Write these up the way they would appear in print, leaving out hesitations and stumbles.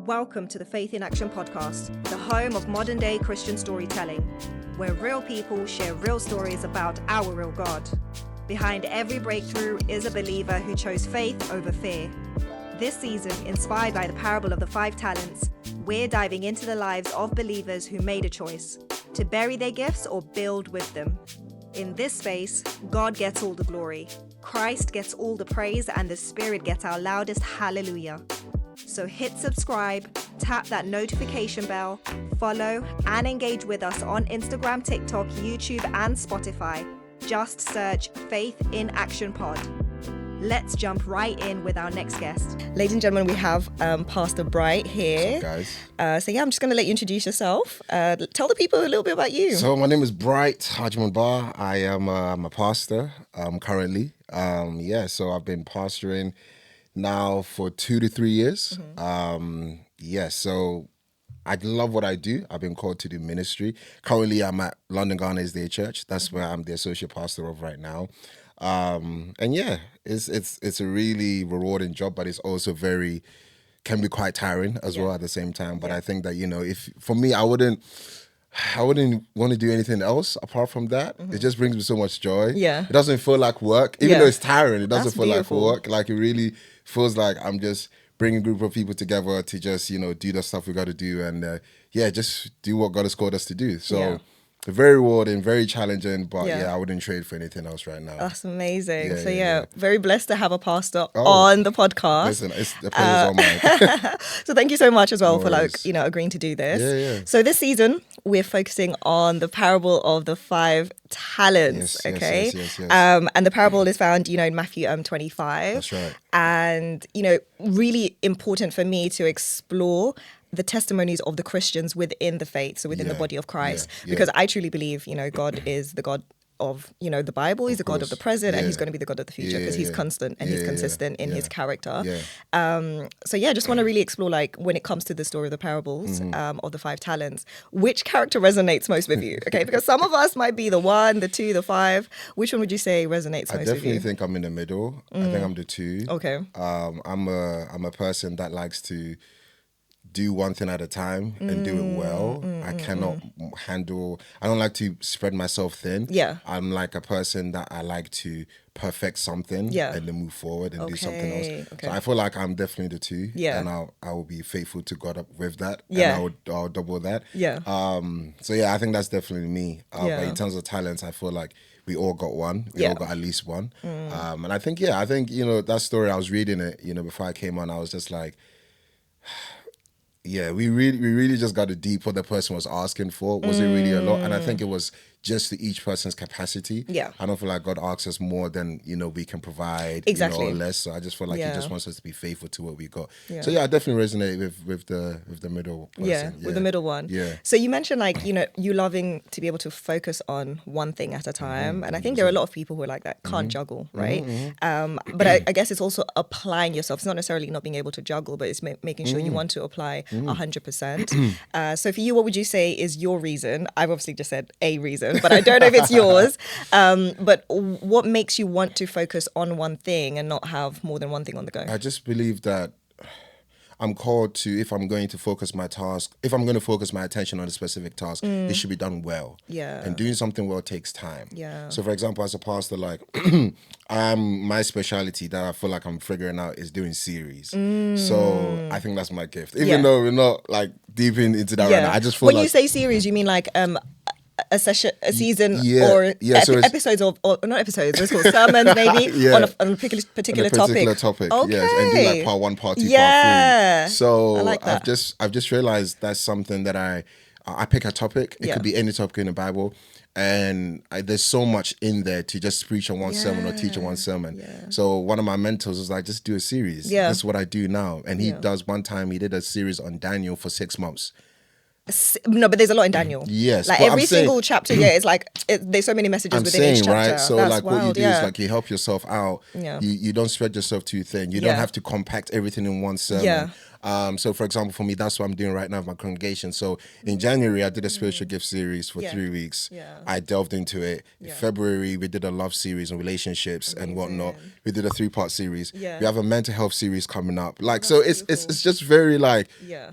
Welcome to the Faith in Action podcast, the home of modern day Christian storytelling, where real people share real stories about our real God. Behind every breakthrough is a believer who chose faith over fear. This season, inspired by the parable of the 5 talents, we're diving into the lives of believers who made a choice to bury their gifts or build with them. In this space, God gets all the glory, Christ gets all the praise, and the Spirit gets our loudest hallelujah. So hit subscribe, tap that notification bell, follow, and engage with us on Instagram, TikTok, YouTube, and Spotify. Just search Faith in Action Pod. Let's jump right in with our next guest. Ladies and gentlemen, we have Pastor Bright here. What's up, guys? I'm just going to let you introduce yourself. Tell the people a little bit about you. So my name is Bright Hajman Bar. I am I'm a pastor currently. So I've been pastoring now for 2 to 3 years. So I love what I do. I've been called to do ministry. Currently, I'm at London Ghana's Day Church. That's where I'm the associate pastor of right now. It's a really rewarding job, but it's also can be quite tiring as well at the same time. But I think that, if for me, I wouldn't want to do anything else apart from that. It just brings me so much joy. It doesn't feel like work, even though it's tiring. It doesn't feel like work. Like, it really feels like I'm just bringing a group of people together to just, do the stuff we got to do and, just do what God has called us to do. So very rewarding, very challenging, but I wouldn't trade for anything else right now. That's amazing. Very blessed to have a pastor on the podcast. Listen, it's the pleasure's all mine. So thank you so much as well for agreeing to do this. So this season we're focusing on the parable of the 5 talents. Yes. And the parable is found, in Matthew 25. That's right. And really important for me to explore the testimonies of the Christians within the faith, so within the body of Christ, because I truly believe, God is the God of, the Bible. He's the God of the present, and he's going to be the God of the future because he's constant and he's consistent in his character. Just want to really explore, when it comes to the story of the parables of the 5 talents, which character resonates most with you? Okay, because some of us might be the 1, the 2, the 5. Which one would you say resonates most with you? I definitely think I'm in the middle. I think I'm the 2. Okay. I'm a person that likes to do one thing at a time and do it well. I don't like to spread myself thin. I'm like a person that I like to perfect something and then move forward and do something else. So I feel like I'm definitely the 2 and I will be faithful to God up with that and I'll double that. I think that's definitely me. But in terms of talents, I feel like we all got one. We all got at least one. And I think that story, I was reading it, before I came on, I was just like, we really just got to deep what the person was asking for. Was it really a lot? And I think it was just to each person's capacity. I don't feel like God asks us more than, we can provide, or less. So I just feel like he just wants us to be faithful to what we got. So I definitely resonate with the middle person. With the middle one. So you mentioned you loving to be able to focus on one thing at a time. And I think there are a lot of people who are like that, can't juggle, right? But I guess it's also applying yourself. It's not necessarily not being able to juggle, but it's making sure you want to apply 100%. So for you, what would you say is your reason? I've obviously just said a reason, but I don't know if it's yours. But what makes you want to focus on one thing and not have more than one thing on the go? I just believe that I'm called to, if I'm going to focus my attention on a specific task, it should be done well. And doing something well takes time. So for example, as a pastor, my specialty that I feel like I'm figuring out is doing series. So I think that's my gift. Even though we're not deep into that right now, I just feel when you say series, you mean a season, or episodes of, or not episodes, it's called sermons maybe, on a particular topic. Okay. Yes, and do part 1, part 2, part 3. So I like that. I've just realized that's something that I pick a topic. It could be any topic in the Bible. And there's so much in there to just preach on one sermon or teach on one sermon. So one of my mentors was like, just do a series. That's what I do now. And he did a series on Daniel for 6 months. No, but there's a lot in Daniel. Yes, every single chapter. It's there's so many messages within each chapter. Right? So that's what you do is you help yourself out. You don't spread yourself too thin. You don't have to compact everything in one sermon. So for example, for me, that's what I'm doing right now with my congregation. So in January, I did a spiritual gift series for 3 weeks. I delved into it. In February, we did a love series on relationships and whatnot. We did a 3-part series. We have a mental health series coming up. Like, so it's just very like,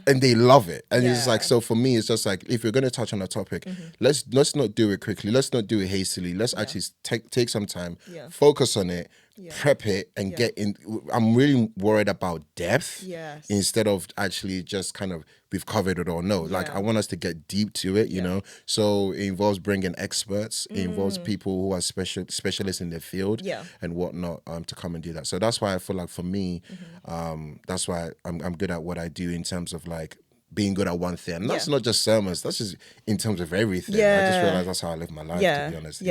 and they love it. And it's like, so for me, it's just like, if you're going to touch on a topic, let's not do it quickly. Let's not do it hastily. Let's actually take some time, focus on it, prep it, and get in. I'm really worried about depth instead of actually just kind of, we've covered it or no. Like, I want us to get deep to it, you know? So it involves bringing experts. It involves people who are specialists in their field and whatnot to come and do that. So that's why I feel like for me, that's why I'm good at what I do in terms of like being good at one thing. And that's not just sermons, that's just in terms of everything. I just realized that's how I live my life, to be honest.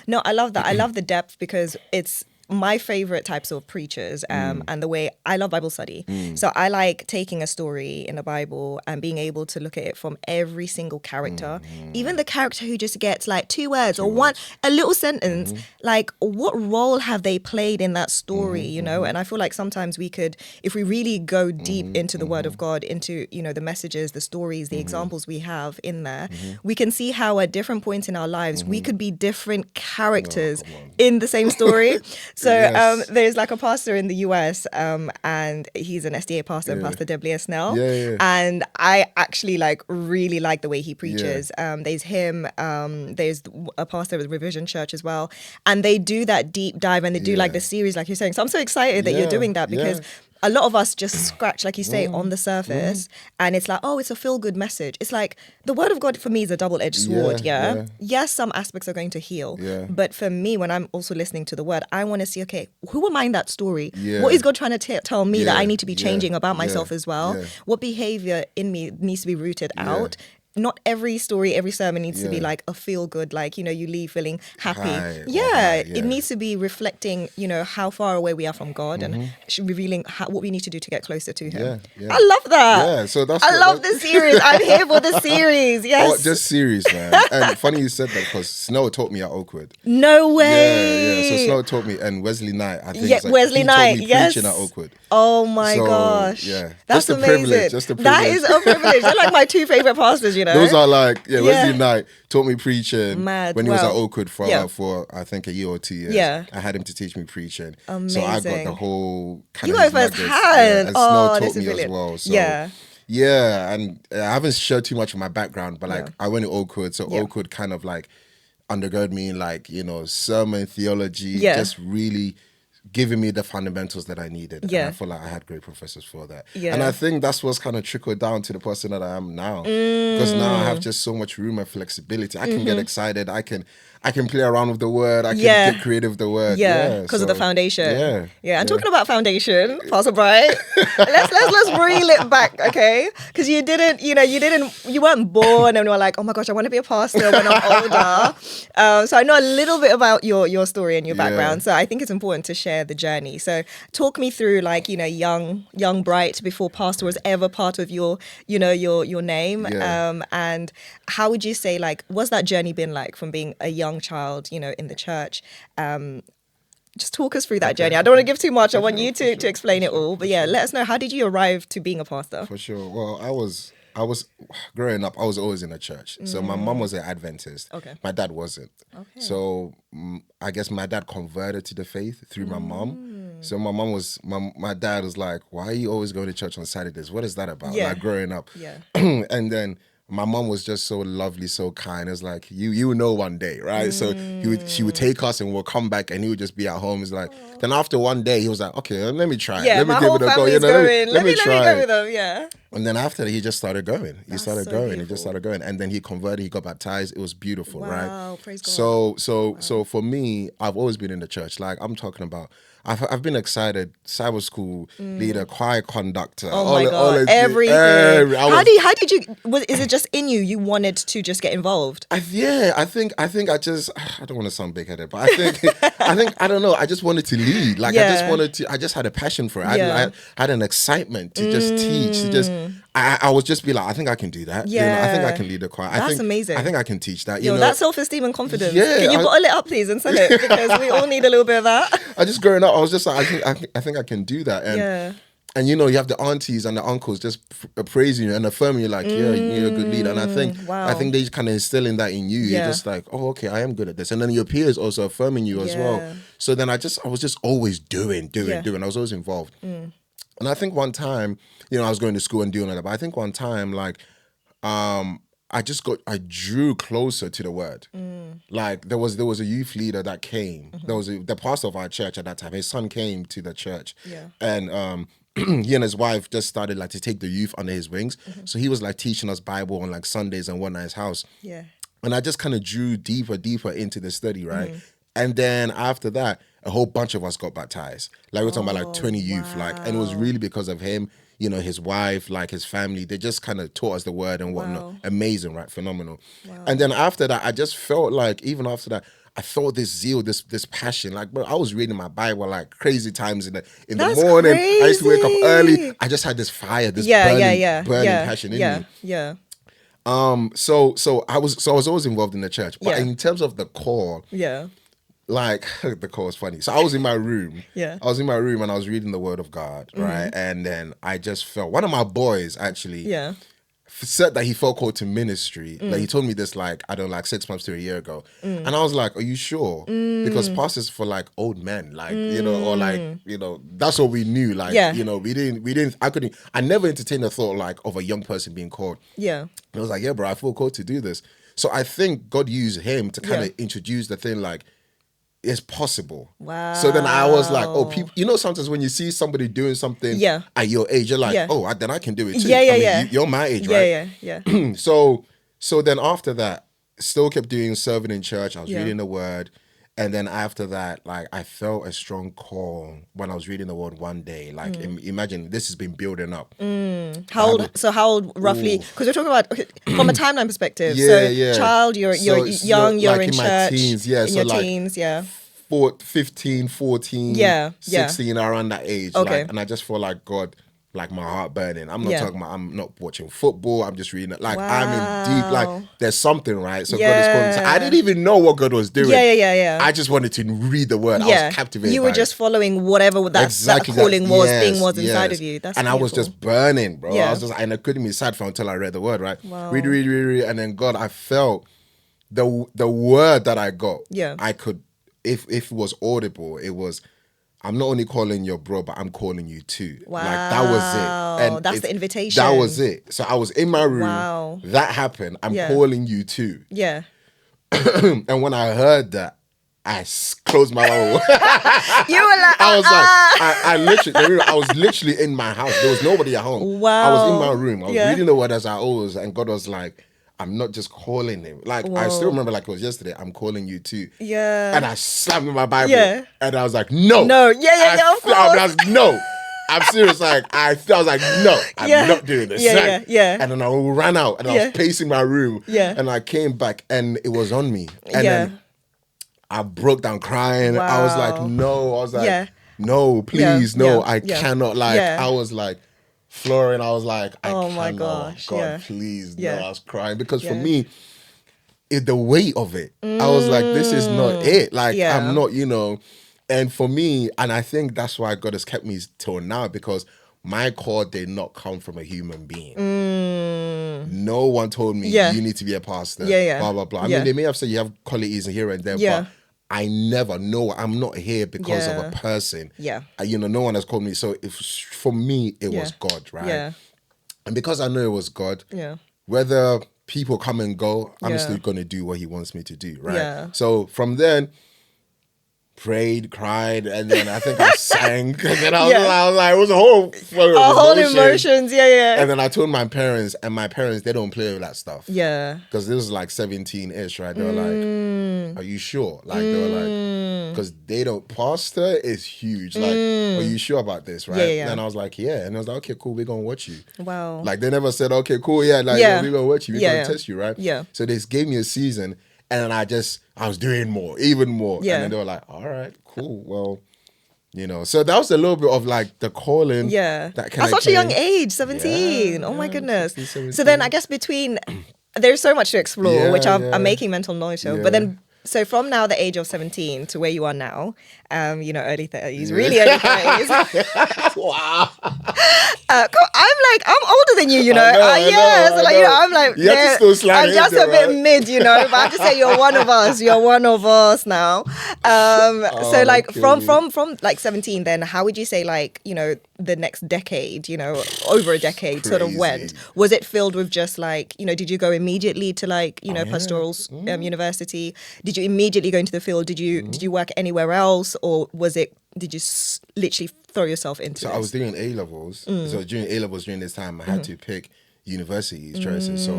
No, I love that. I love the depth because it's my favorite types of preachers and the way I love Bible study. So I like taking a story in the Bible and being able to look at it from every single character, even the character who just gets like 2 words or a little sentence, like what role have they played in that story, you know? And I feel like sometimes we could, if we really go deep into the Word of God, into, you know, the messages, the stories, the examples we have in there, we can see how at different points in our lives, we could be different characters in the same story. So there's like a pastor in the US and he's an SDA pastor, Pastor W. Snell. And I actually like really like the way he preaches. There's him, there's a pastor at Revision Church as well. And they do that deep dive and they do like the series, like you're saying. So I'm so excited that you're doing that because a lot of us just scratch, like you say, on the surface, and it's like, oh, it's a feel-good message. It's like, the Word of God for me is a double-edged sword, Yes, some aspects are going to heal, but for me, when I'm also listening to the Word, I want to see, okay, who am I in that story? What is God trying to tell me that I need to be changing about myself as well? What behavior in me needs to be rooted out? Not every story, every sermon needs to be like a feel good, like, you know, you leave feeling happy. It needs to be reflecting, you know, how far away we are from God and revealing what we need to do to get closer to Him. I love that. So that's I love the series. I'm here for the series. Yes. Oh, just series, man. And funny you said that because Snow taught me at Oakwood. No way. So Snow taught me, and Wesley Knight, I think. Wesley Knight. He taught me preaching at Oakwood. Oh my gosh. That's just a amazing. Privilege. Just a privilege. That is a privilege. They're like my 2 favorite pastors, you know. Those are like, Wesley Knight taught me preaching when he was at Oakwood for I think a year or 2 years. I had him to teach me preaching. Amazing. So I got the whole kind you of first hand. and Snow taught me as well. So and I haven't shared too much of my background, but like I went to Oakwood, so Oakwood kind of like undergirded me in like, you know, sermon theology, just really giving me the fundamentals that I needed. And I feel like I had great professors for that. And I think that's what's kind of trickled down to the person that I am now. Because now I have just so much room and flexibility. I can get excited. I can play around with the word. I can get creative with the word. Because of the foundation. And talking about foundation, Pastor Bright, let's reel it back, okay? Because you weren't born and were like, oh my gosh, I want to be a pastor when I'm older. So I know a little bit about your story and your background. So I think it's important to share the journey. So talk me through, like, you know, young Bright before pastor was ever part of your name. And how would you say, like, what's that journey been like from being a young child, you know, in the church? Just talk us through that journey. I don't want to give too much. I want you to explain it all. But let us know, how did you arrive to being a pastor? For sure. Well, I was growing up, I was always in a church. So my mom was an Adventist. My dad wasn't. So I guess my dad converted to the faith through my mom. So my dad was like, why are you always going to church on Saturdays? What is that about? Like growing up. And then my mom was just so lovely, so kind. It was like, you will know one day, right? So she would take us and we'll come back and he would just be at home. It's like, then after one day, he was like, okay, let me try it. Let me give it a go. You know, let me try go with them, And then after that, he just started going. He started going. And then he converted, he got baptized. It was beautiful, right? Praise God. So for me, I've always been in the church. Like, I'm talking about, I've been excited, Cyber school leader, choir conductor. Oh my God, everything. How did you, is it just in you? You wanted to just get involved? I think I don't want to sound big-headed, but I don't know. I just wanted to lead. Like, I just had a passion for it. I had an excitement to just teach, to just, I would just be like, I think I can do that. You know, I think I can lead a choir. That's amazing. I think I can teach that. You know, that self-esteem and confidence. Can you bottle it up, please, and sell it? Because we all need a little bit of that. I just growing up, I was just like, I think I can do that. And you have the aunties and the uncles just praising you and affirming you, like, yeah, you're a good leader. And I think they just kind of instilling that in you. You're just like, oh, okay, I am good at this. And then your peers also affirming you as well. So then I was just always doing. I was always involved. And I think one time, I was going to school and doing all that. But I think one time, like, I drew closer to the word. Like there was a youth leader that came. There was the pastor of our church at that time. His son came to the church, and he and his wife just started like to take the youth under his wings. So he was like teaching us Bible on like Sundays and whatnot at his house. And I just kind of drew deeper into the study, right? And then after that, a whole bunch of us got baptized. Like we're talking about like 20 youth, like, and it was really because of him. His wife, like his family, they just kind of taught us the word and whatnot. Amazing, right? Phenomenal. And then after that, I just felt like, even after that, I felt this zeal, this passion. Like, bro, I was reading my Bible like crazy times in the morning. Crazy. I used to wake up early. I just had this fire, this burning passion in me. So I was always involved in the church. But in terms of the call, like the call was funny. So I was in my room. I was in my room and I was reading the Word of God, right? And then I just felt, one of my boys actually said that he felt called to ministry. Like he told me this like, I don't know, like 6 months to a year ago. And I was like, are you sure? Because pastors for like old men, like, or like, that's what we knew. Like, I never entertained the thought like of a young person being called. And I was like, yeah, bro, I feel called to do this. So I think God used him to kind of introduce the thing like, it's possible. Wow. So then I was like, oh, people, sometimes when you see somebody doing something at your age, you're like, oh, then I can do it too. You're my age, right? Yeah. So then after that, still kept serving in church. I was reading the word. And then after that, like I felt a strong call when I was reading the word one day. Like imagine this has been building up. How old roughly? Because we're talking about from a timeline perspective. Child, you're young, you're like in church. My teens, in your teens, 15, 14, 16, around that age. Okay. Like, and I just feel like God, like my heart burning. I'm not talking about, I'm not watching football. I'm just reading it. Like I'm in deep, like there's something, right? So God is calling. So I didn't even know what God was doing. I just wanted to read the word. I was captivated. You were just following whatever that calling was inside of you. That's and beautiful. I was just burning, bro. I was just, and I couldn't be sad for until I read the word, right? Wow. Read. And then God, I felt the word that I got. I could, if it was audible, it was, I'm not only calling your bro, but I'm calling you too. Wow. Like that was it. And that's the invitation. That was it. So I was in my room. Wow. That happened. I'm calling you too. Yeah. And when I heard that, I closed my mouth. You were like, I was literally in my house. There was nobody at home. Wow. I was in my room. I was reading the word as I always, and God was like, I'm not just calling him. Like, I still remember like it was yesterday, I'm calling you too. Yeah. And I slammed in my Bible. Yeah. And I was like, no. No. Yeah, of course. I was like, no. I'm serious. Like, I was like, no, I'm not doing this. Yeah. And then I ran out and I was pacing my room. Yeah. And I came back and it was on me. And then I broke down crying. Wow. I was like, no. I was like, no, please, no. I cannot. Like, I was like, flooring. I was like, oh my gosh, God, please, no. I was crying because for me, the weight of it, I was like, this is not it. Like, I'm not, and for me, and I think that's why God has kept me till now, because my call did not come from a human being. No one told me you need to be a pastor. Blah blah blah. I mean, they may have said you have qualities here and there, but I never know. I'm not here because of a person. No one has called me. So for me, it was God, right? And because I know it was God, whether people come and go, I'm still going to do what he wants me to do, right? So from then, prayed, cried, and then I think I sang. And then I was like, it was a whole emotions. And then I told my parents, and my parents, they don't play with that stuff. Because this was like 17-ish, right? They were like, are you sure? Like, they were like, because they don't, pastor is huge. Like, are you sure about this, right? And I was like, yeah. And I was like, okay, cool, we're going to watch you. Wow. Like, they never said, okay, cool, we're going to watch you. We're going to test you, right? So they gave me a season. And then I was doing more, even more. And then they were like, all right, cool. Well, so that was a little bit of like the calling. That kind at such a young age, 17. Oh my goodness. 16, so then I guess there's so much to explore, which I'm making mental note of. But then, so from now, the age of 17 to where you are now, early 30s, really early 30s. Wow. I'm older than you, I know. So I'm like, I'm just a bit mid, but I have to say you're one of us. You're one of us now. So like from like 17, then how would you say like, the next decade, over a decade sort of went? Was it filled with just like, did you go immediately to like, pastoral university? Did you immediately go into the field? Did you work anywhere else, or did you literally throw yourself into this? I was doing A-levels. So during A-levels during this time, I had to pick university choices. So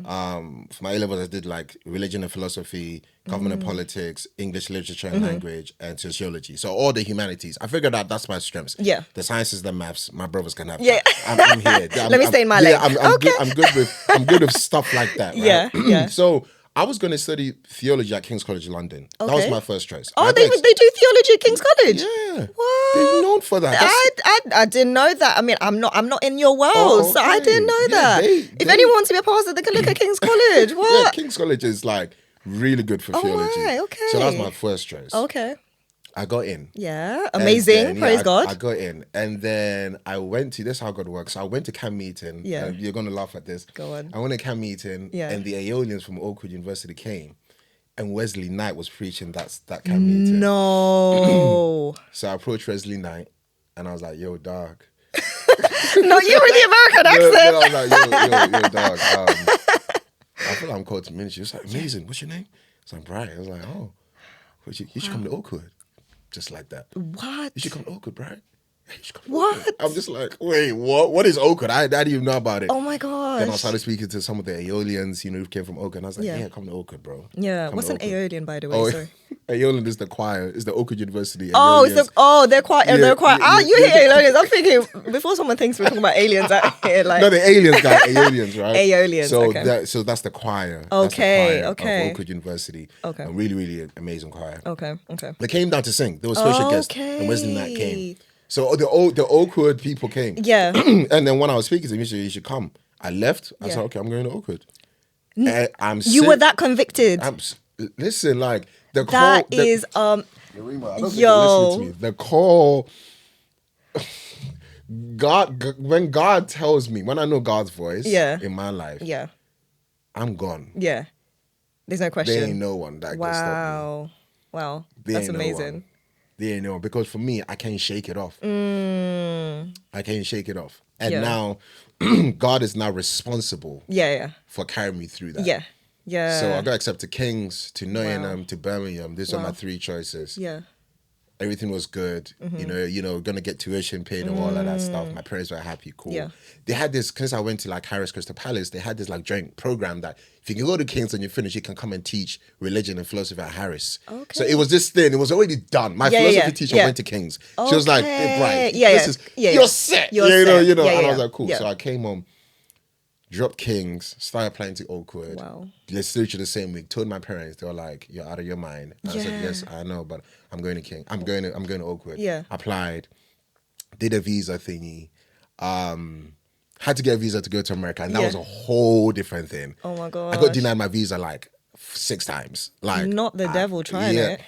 for my A-levels, I did like religion and philosophy, government and politics, English literature and language, and sociology. So all the humanities. I figured out that's my strengths. Yeah. The sciences, the maths, my brothers can have. Yeah. I'm here. Let me stay in my lane. I'm good with stuff like that. Right? Yeah. So I was going to study theology at King's College London. Okay. That was my first choice. Oh, they do theology at King's College? Yeah. What? They're known for that. I didn't know that. I mean, I'm not in your world, so I didn't know that. If anyone wants to be a pastor, they can look at King's College. What? Yeah, King's College is like really good for theology. Right, okay. So that was my first choice. Okay. I got in. Yeah, amazing. Praise God. I got in. And then I went to, this is how God works. So I went to camp meeting. Yeah. You're going to laugh at this. Go on. I went to camp meeting and the Aeolians from Oakwood University came. And Wesley Knight was preaching that camp meeting. No. So I approached Wesley Knight and I was like, yo, dog. No, you were the American accent. No, I was like, yo, dog. I feel like I'm called to ministry. It's like, amazing. What's your name? It's like, Brian. I was like, oh, you should come to Oakwood. Just like that. What? You should come to Oakwood, Brian. What? I'm just like, wait, what? What is Oakwood? I didn't even know about it. Oh my gosh. Then I started speaking to some of the Aeolians, who came from Oakwood. And I was like, yeah, come to Oakwood, bro. Yeah. What's an Aeolian, by the way? Oh, sorry. Aeolian is the choir. It's the Oakwood University. Oh, they're choir. Yeah, they're choir. You hear Aeolians. I'm thinking, before someone thinks we're talking about aliens out here, like. No, the aliens got Aeolians, right? Aeolians, so okay. So that's the choir. Okay, that's the choir okay. of Oakwood University. Okay. A really, really amazing choir. Okay. They came down to sing. There was special guests. And Wesley Knight came. So the Oakwood people came. Yeah. And then when I was speaking to him, he said, you should come. I left. I said, okay, I'm going to Oakwood. You were that convicted. Listen, like the call. That is Rima, I don't think you're listening to me. The call. When God tells me, when I know God's voice in my life, I'm gone. Yeah. There's no question. There ain't no one that can stop me. Wow. That's amazing. There ain't no one. Because for me, I can't shake it off. I can't shake it off. And now God is now responsible for carrying me through that. Yeah. Yeah. So I got accepted to King's, to Nottingham, to Birmingham. These are my three choices. Yeah. Everything was good. Gonna get tuition paid and all of that stuff. My parents were happy, cool. Yeah. They had this, because I went to like Harris Crystal Palace, they had this like joint program that if you can go to King's and you finish, you can come and teach religion and philosophy at Harris. Okay. So it was this thing, it was already done. My philosophy teacher went to King's. She was like, hey, Brian, you're set. You know. And I was like, cool. So I came home, dropped King's, started applying to Oakwood. Wow. Let's literally the same week. Told my parents, they were like, "You're out of your mind." And I said, "Yes, I know, but I'm going to King. I'm going to Oakwood." Yeah. Applied, did a visa thingy. Had to get a visa to go to America, and that was a whole different thing. Oh my god! I got denied my visa like 6 times. Like not the devil trying it.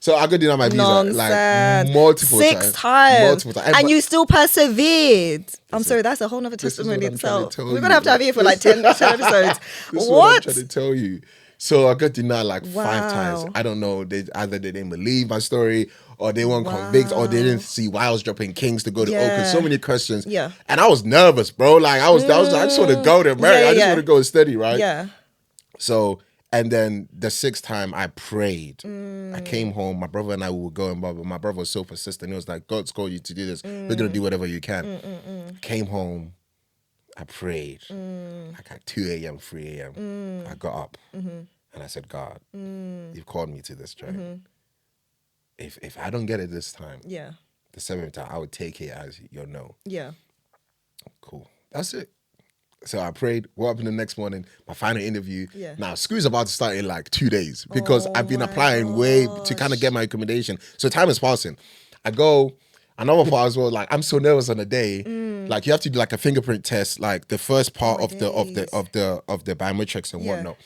So I got denied my visa like multiple 6 times. And you still persevered. I'm sorry, that's a whole nother testimony itself. We're going to have you for like 10 episodes. This is what I'm trying to tell you. So I got denied like 5 times. I don't know. Either they didn't believe my story, or they weren't convinced, or they didn't see why I was dropping Kings to go to Oakwood. So many questions. Yeah. And I was nervous, bro. Like I just want to go to America. I just want to go steady, right? Yeah. So, and then the 6th time I prayed. I came home, my brother and I would go, and my brother was so persistent. He was like, God's called you to do this. We're going to do whatever you can. Came home, I prayed. Like at 2 a.m., 3 a.m. I got up and I said, God, you've called me to this journey. If I don't get it this time, the 7th time, I would take it as your no. Yeah. Cool. That's it. So I prayed, woke up in the next morning, my final interview. Yeah. Now, school's about to start in like 2 days because I've been applying way to kind of get my accommodation. So time is passing. I go, another part as well, like I'm so nervous on the day. Like you have to do like a fingerprint test, like the first part of the biometrics and whatnot.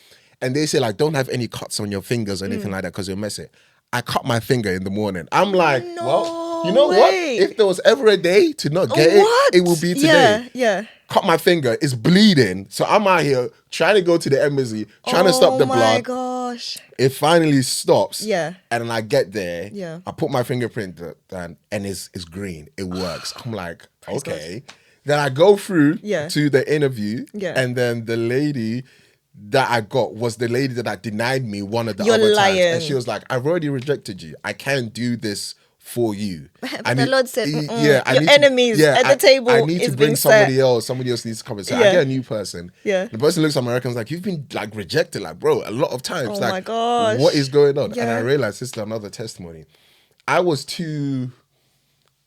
And they say like, don't have any cuts on your fingers or anything like that because you'll mess it. I cut my finger in the morning. I'm like, no well, you know way. what? If there was ever a day to not get it will be today. Yeah. Cut my finger, it's bleeding. So I'm out here trying to go to the embassy, trying to stop the blood. Oh my gosh. It finally stops. Yeah. And then I get there. Yeah. I put my fingerprint down and it's green. It works. I'm like, okay. Then I go through to the interview. Yeah. And then the lady that I got was the lady that denied me one of the other times. And she was like, I've already rejected you. I can't do this for you. But the Lord said, your enemies at the table. I need to bring somebody else. Somebody else needs to come and say, I get a new person. Yeah. The person looks at me and like, you've been like rejected, like, bro, a lot of times. Oh like, my gosh. what is going on? Yeah. And I realized this is another testimony. I was too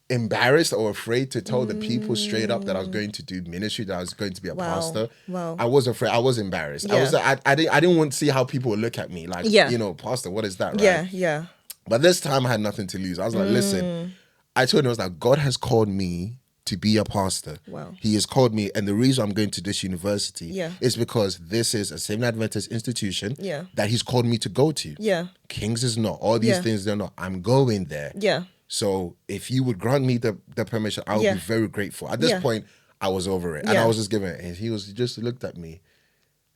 embarrassed or afraid to tell the people straight up that I was going to do ministry, that I was going to be a pastor. Wow. I was afraid. I was embarrassed. Yeah. I didn't want to see how people would look at me. Like, you know, pastor, what is that? Right? Yeah. But this time I had nothing to lose. I was like, listen, I told him, I was like, God has called me to be a pastor. Wow. He has called me. And the reason I'm going to this university is because this is a Seventh Adventist institution that he's called me to go to. Yeah. King's is not. All these things, they're not. I'm going there. Yeah. So if you would grant me the permission, I would be very grateful. At this point, I was over it. And I was just giving it. And he just looked at me.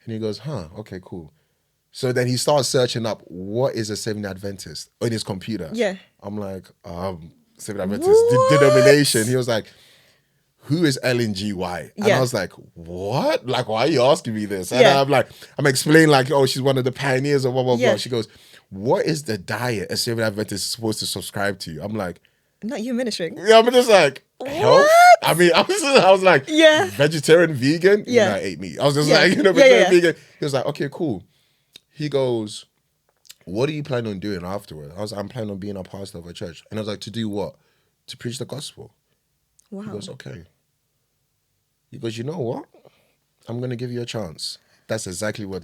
And he goes, okay, cool. So then he starts searching up, what is a Seventh Adventist on his computer? Yeah. I'm like, Seventh Adventist denomination. He was like, who is Ellen G. White? And I was like, what? Like, why are you asking me this? And I'm like, I'm explaining like, oh, she's one of the pioneers of blah, blah, blah. She goes, what is the diet a Seventh Adventist is supposed to subscribe to? I'm like, not you ministering. Yeah, I'm just like, health? I mean, I was like, vegetarian, vegan? Yeah. I ate meat. I was just like, vegetarian, vegan. He was like, okay, cool. He goes, what are you planning on doing afterward? I was like, I'm planning on being a pastor of a church. And I was like, to do what? To preach the gospel. Wow. He goes, okay. He goes, you know what? I'm going to give you a chance. That's exactly what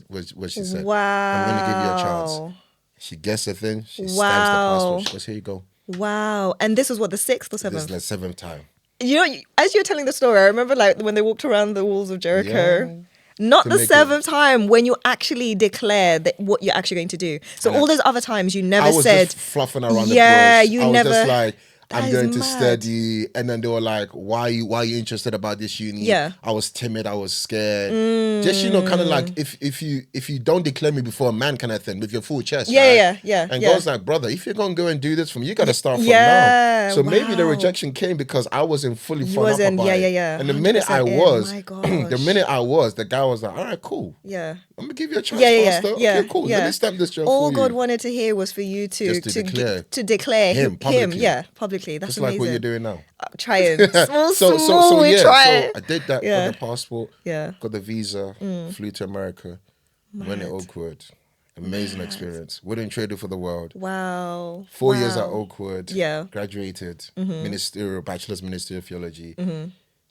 she said. Wow. I'm going to give you a chance. She gets the thing. She stamps the passport. She goes, here you go. Wow. And this was what, the 6th or 7th? This is the 7th time. You know, as you're telling the story, I remember like when they walked around the walls of Jericho. Yeah. Not the 7th time when you actually declare that what you're actually going to do. So all those other times you never said. I was just fluffing around the bush. You never. Just like, I'm going to study. And then they were like, why are you interested about this uni? Yeah. I was timid. I was scared. Just, kind of like if you don't declare me before a man kind of thing with your full chest. Yeah. And God's like, brother, if you're going to go and do this for me, you got to start from now. So maybe the rejection came because I wasn't fully front up about it. And the minute I was, the guy was like, all right, cool. Yeah. I'm going to give you a chance, pastor. Okay, cool. Let me stamp this job all for God you. wanted to hear was for you to declare him publicly. That's just amazing. Like what you're doing now. Trying. Small, we try. So I did that, got the passport, got the visa, flew to America, went at Oakwood. Amazing experience. Wouldn't trade it for the world. Wow. 4 years at Oakwood. Yeah. Graduated. Bachelor's Ministerial Theology.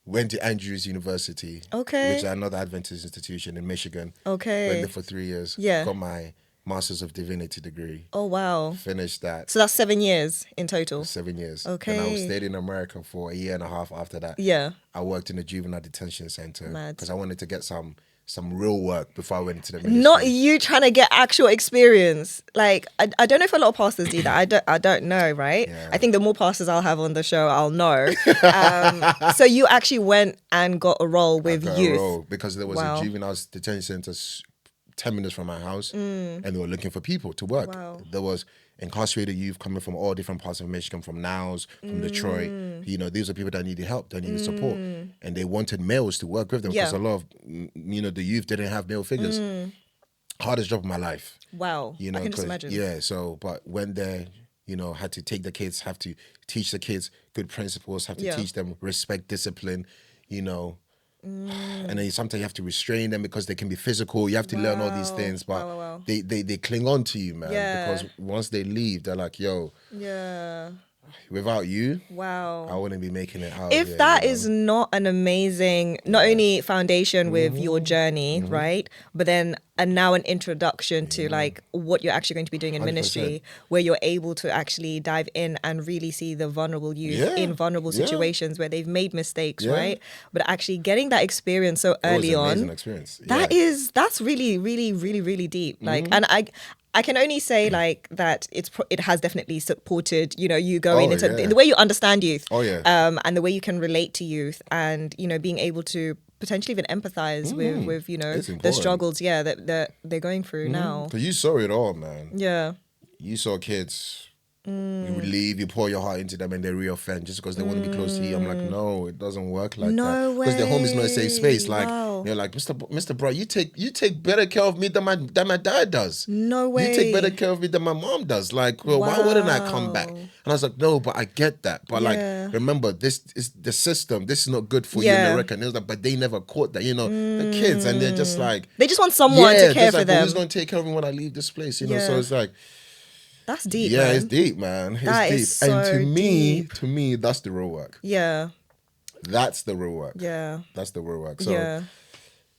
Went to Andrews University. Okay. Which is another Adventist institution in Michigan. Okay. Went there for 3 years. Yeah. Got my Master's of Divinity degree. Oh, wow. Finished that. So that's 7 years in total? 7 years. Okay. And I stayed in America for a year and a half after that. Yeah. I worked in a juvenile detention center. Because I wanted to get some real work before I went into the ministry. Not you trying to get actual experience. Like, I don't know if a lot of pastors do that. I don't know, right? Yeah. I think the more pastors I'll have on the show, I'll know. So you actually went and got a role with youth. Because there was a juvenile detention center 10 minutes from my house, and they were looking for people to work. Wow. There was incarcerated youth coming from all different parts of Michigan, from Niles, from Detroit. These are people that needed help, that needed support. And they wanted males to work with them because a lot of, the youth didn't have male figures. Hardest job of my life. Wow. I can just imagine. Yeah, so, but when they, had to take the kids, have to teach the kids good principles, have to teach them respect, discipline, and then sometimes you have to restrain them because they can be physical. You have to learn all these things, but they cling on to you, man. Because once they leave, they're like, yo, without you, I wouldn't be making it out. If that is not an amazing, not only foundation with your journey, right, but then now an introduction to like what you're actually going to be doing in 100%. Ministry, where you're able to actually dive in and really see the vulnerable youth in vulnerable situations where they've made mistakes, right? But actually getting that experience so early on, experience. that's really, really, really, really deep. Like, and I can only say like that it has definitely supported, you know, you going into the way you understand youth. And the way you can relate to youth, and, you know, being able to potentially even empathize with you know, the struggles that they're going through now. Because you saw it all, man. Yeah. You saw kids. You would leave, you pour your heart into them, and they re-offend just because they want to be close to you. I'm like, no, it doesn't work like that. Because their home is not a safe space. Like, you're like, Mr. Bro, you take better care of me than my dad does. No way. You take better care of me than my mom does. Like, well, why wouldn't I come back? And I was like, no, but I get that. But like, remember, this is the system. This is not good for you in America. And it was like, but they never caught that. You know, the kids, and they're just like, they just want someone to care for them. Who's going to take care of me when I leave this place? You know, so it's like. That's deep. Yeah, man. It's deep, man. It's that deep. Is so and deep. To me, that's the real work. Yeah. That's the real work. Yeah. That's the real work. So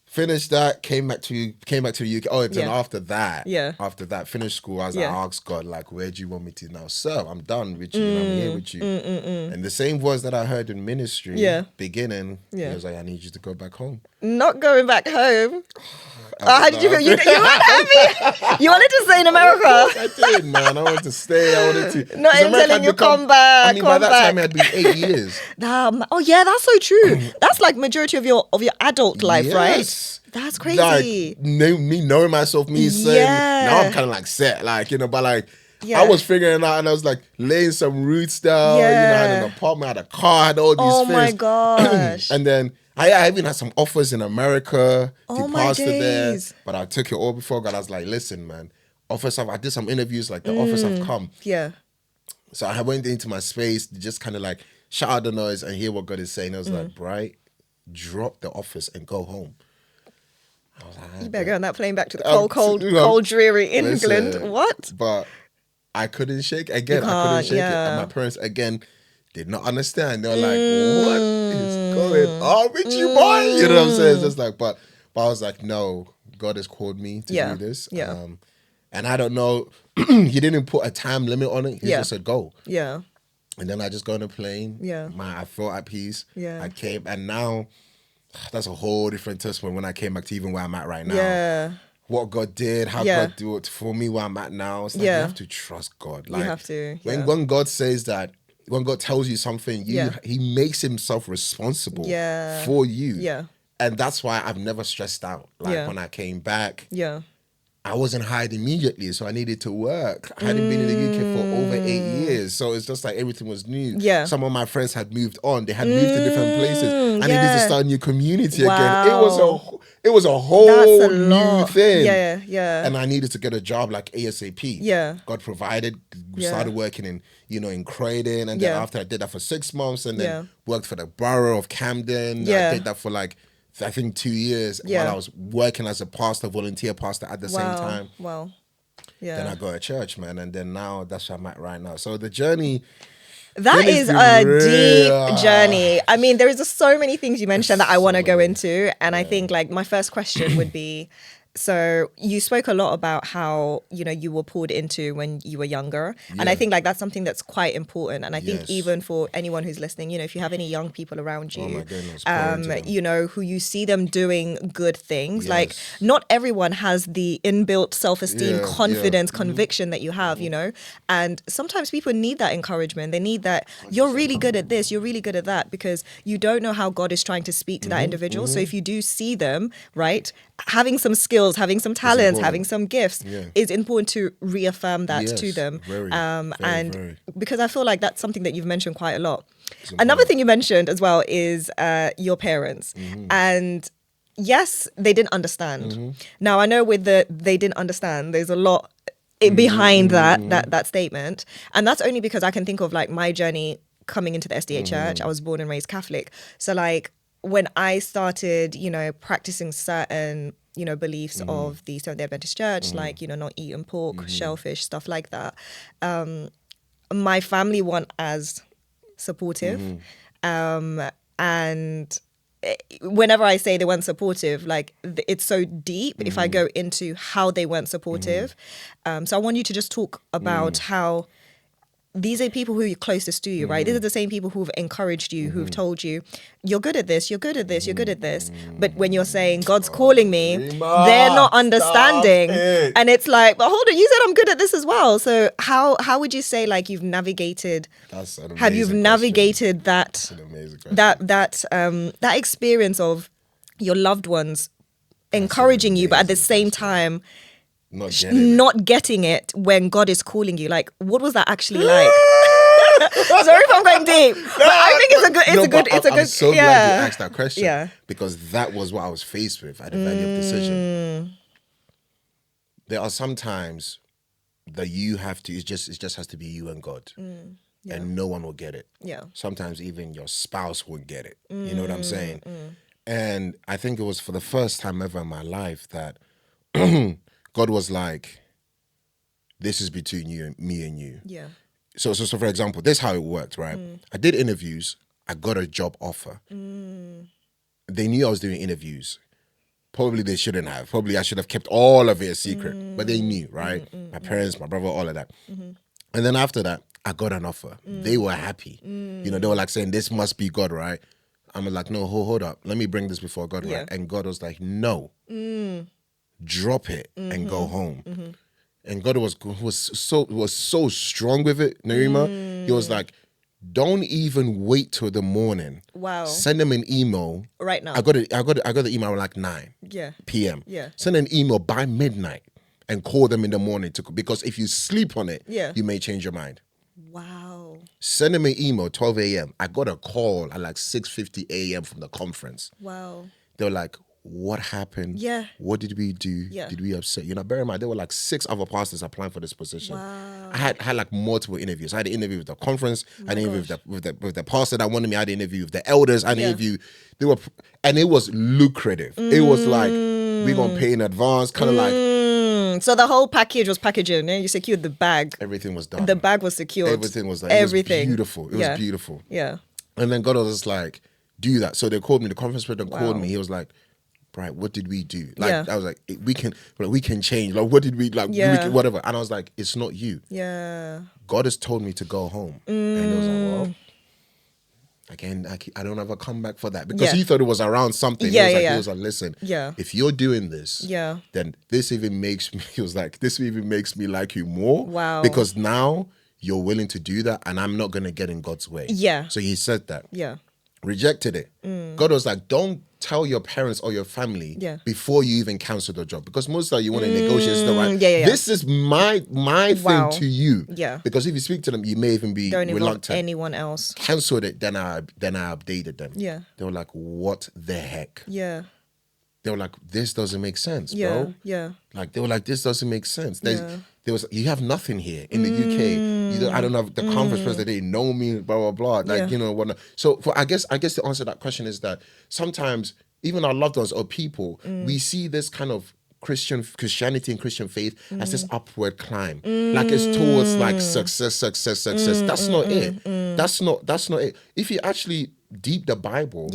finished that, came back to the UK. Oh, then after that, finished school, I was like, asked God, like, where do you want me to now serve? I'm done with you, I'm here with you. And the same voice that I heard in ministry, beginning, he was like, I need you to go back home. Not going back home. How did you feel? You weren't happy? You wanted to stay in America? I did, man. I wanted to stay. I wanted to. Not even telling you come back. I mean, by that time, it had been 8 years. Oh yeah, that's so true. That's like majority of your adult life, right? That's crazy. Like, me knowing myself, me saying, now I'm kind of like set, like, you know, but like, I was figuring out, and I was like laying some roots down. You know, I had an apartment, I had a car, I had all these things. Oh my gosh. And then I even had some offers in America to pastor there, but I took it all before God. I was like, listen, man, I did some interviews, like the offers have come. Yeah. So I went into my space to just kind of like shout out the noise and hear what God is saying. I was like, Bright, drop the offers and go home. I was like, you better go on that plane back to the cold, dreary England. Listen, what? But I couldn't shake it. Again, I couldn't shake it. And my parents, again, did not understand. They were like, what is going on with you, boy? You know what I'm saying? It's just like, but I was like, no, God has called me to do this. Yeah. And I don't know, he didn't put a time limit on it. He just said, go. Yeah. And then I just got on a plane. Yeah. I felt at peace. Yeah. I came, and now that's a whole different testimony when I came back to even where I'm at right now. Yeah. What God did, how God do it for me where I'm at now. It's like you have to trust God. Like, you have to. When God says that, when God tells you something, he makes himself responsible for you. Yeah. And that's why I've never stressed out. Like when I came back, I wasn't hired immediately, so I needed to work. I hadn't been in the UK for over 8 years, so it's just like everything was new. Yeah. Some of my friends had moved on; they had moved to different places. I needed to start a new community again. It was a whole new thing. Yeah, yeah. And I needed to get a job like ASAP. Yeah. God provided. Started working in Croydon, and then after I did that for 6 months, and then worked for the borough of Camden. I did that for like, I think 2 years while I was working as a pastor, volunteer pastor at the same time. Wow. Yeah. Then I got a church, man. And then now that's where I'm at right now. So the journey. That is a deep journey. I mean, there is just so many things you mentioned that I want to go into. And I think like my first question would be, so you spoke a lot about how, you were poured into when you were younger. Yeah. And I think like that's something that's quite important. And I think even for anyone who's listening, if you have any young people around you, who you see them doing good things, like not everyone has the inbuilt self-esteem, confidence, conviction that you have, and sometimes people need that encouragement. They need that you're really good at this, you're really good at that, because you don't know how God is trying to speak to that individual. So if you do see them, right, having some skills, having some talents, having some gifts is important to reaffirm that to them. Very. Because I feel like that's something that you've mentioned quite a lot. Another thing you mentioned as well is your parents. And yes, they didn't understand. Now I know with they didn't understand, there's a lot behind that statement. And that's only because I can think of like my journey coming into the SDA church. I was born and raised Catholic. So like when I started, practicing certain, beliefs of the Seventh-day Adventist Church, like, not eating pork, shellfish, stuff like that, my family weren't as supportive. And whenever I say they weren't supportive, like it's so deep if I go into how they weren't supportive. So I want you to just talk about how these are people who are closest to you, right? These are the same people who've encouraged you, who've told you, you're good at this, you're good at this, you're good at this. But when you're saying, God's calling me, they're not understanding. And it's like, but hold on, you said I'm good at this as well. So how would you say like you've navigated, have you navigated that experience of your loved ones encouraging you, but at the same time, not getting it when God is calling you? Like, what was that actually like? Sorry if I'm going deep, but I think I'm so glad you asked that question, because that was what I was faced with at the value of decision. There are some times that you have to, it just has to be you and God, and no one will get it. Sometimes even your spouse won't get it. You know what I'm saying? And I think it was for the first time ever in my life that God was like, this is between me and you. So for example, this is how it worked, right? I did interviews. I got a job offer. They knew I was doing interviews. Probably they shouldn't have. Probably I should have kept all of it a secret. But they knew, right? My parents, my brother, all of that. And then after that, I got an offer. They were happy. You know, they were like saying, this must be God, right? I'm like, no, hold up. Let me bring this before God, right? And God was like, no. Drop it and go home. And God was so strong with it, Narima. He was like, don't even wait till the morning. Wow. Send them an email right now. I got the email at like 9 p.m. Send an email by midnight and call them in the morning because if you sleep on it, you may change your mind. Wow. Send them an email 12 a.m. I got a call at like 6:50 a.m. from the conference. Wow. They were like, what happened? What did we do? Did we upset you? Now, bear in mind, there were like 6 other pastors applying for this position. Wow. I had like multiple interviews. I had an interview with the conference. I had an interview with the pastor that wanted me. I had an interview with the elders. I had an interview. And it was lucrative. It was like, we're going to pay in advance, kind of like. So the whole package was packaging. You secured the bag. Everything was done. The bag was secured. Everything was like, everything. It was beautiful. It was beautiful. Yeah. And then God was just like, do that. So they called me. The conference president called me. He was like, right, what did we do? Like I was like, we can change. Like, what did we like? Whatever. And I was like, it's not you. God has told me to go home, and it was like, well, again, I don't have a comeback for that because he thought it was around something. He was like, listen, if you're doing this, then this even makes me. He was like, this even makes me like you more. Wow. Because now you're willing to do that, and I'm not gonna get in God's way. So he said that. Rejected it. God was like, don't tell your parents or your family before you even cancel the job, because most of you want to negotiate the right. This is my thing to you. Because if you speak to them, you may even be reluctant. Anyone else canceled it, then I updated them. They were like, what the heck? They were like, this doesn't make sense, bro. Like they were like, this doesn't make sense. You have nothing here in the UK. I don't know, the conference president, they know me, blah, blah, blah. Like, you know, whatnot. So I guess to answer that question is that sometimes even our loved ones or people, we see this kind of Christianity and Christian faith as this upward climb. Like it's towards like success. That's not it. That's not it. If you actually deep the Bible,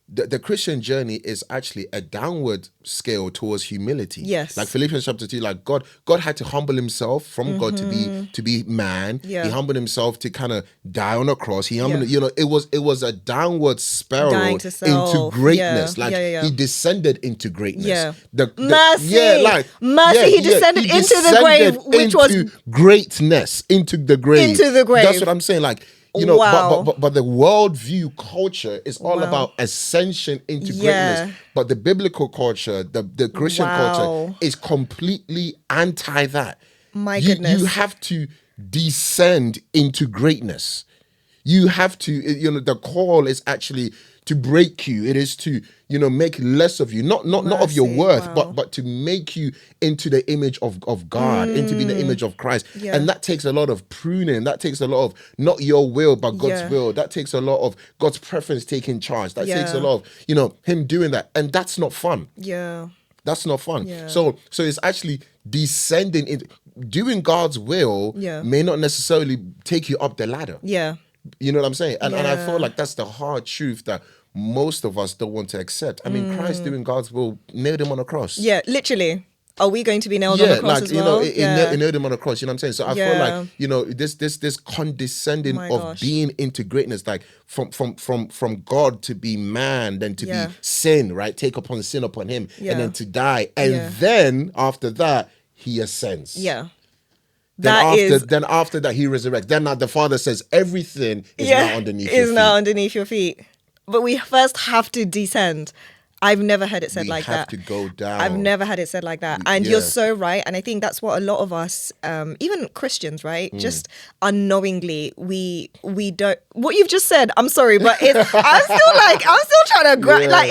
the Christian journey is actually a downward scale towards humility. Like Philippians chapter 2, like God had to humble himself from God to be man. He humbled himself to kind of die on a cross. He humbled, you know, it was a downward spiral into greatness. Like he descended into greatness. Mercy. He descended into the grave, which was greatness. Into the grave. That's what I'm saying. Like, you know, but the worldview culture is all about ascension into greatness. But the biblical culture, the Christian culture is completely anti that. My goodness. You have to descend into greatness. You have to, you know, the call is actually to break you. It is to, you know, make less of you, not of your worth, but to make you into the image of God, into being the image of Christ. And that takes a lot of pruning. That takes a lot of not your will, but God's will. That takes a lot of God's preference taking charge. That takes a lot of, you know, him doing that. And that's not fun. That's not fun. So it's actually descending into doing God's will may not necessarily take you up the ladder. You know what I'm saying? And I feel like that's the hard truth that most of us don't want to accept. I mean, Christ doing God's will nailed him on a cross. Literally. are we going to be nailed on the cross as well? It nailed him on the cross. You know what I'm saying? So I feel like, this condescending of being into greatness, like from God to be man, then to be sin, right? Take upon sin upon him, and then to die, and then after that he ascends. Yeah. Then after that he resurrects. Then the Father says everything is now underneath your feet. Is now underneath your feet. But we first have to descend. I've never heard it said like that. We have to go down. I've never had it said like that. And you're so right. And I think that's what a lot of us, even Christians, right? Just unknowingly, we don't. What you've just said, I'm sorry, but I'm still trying to like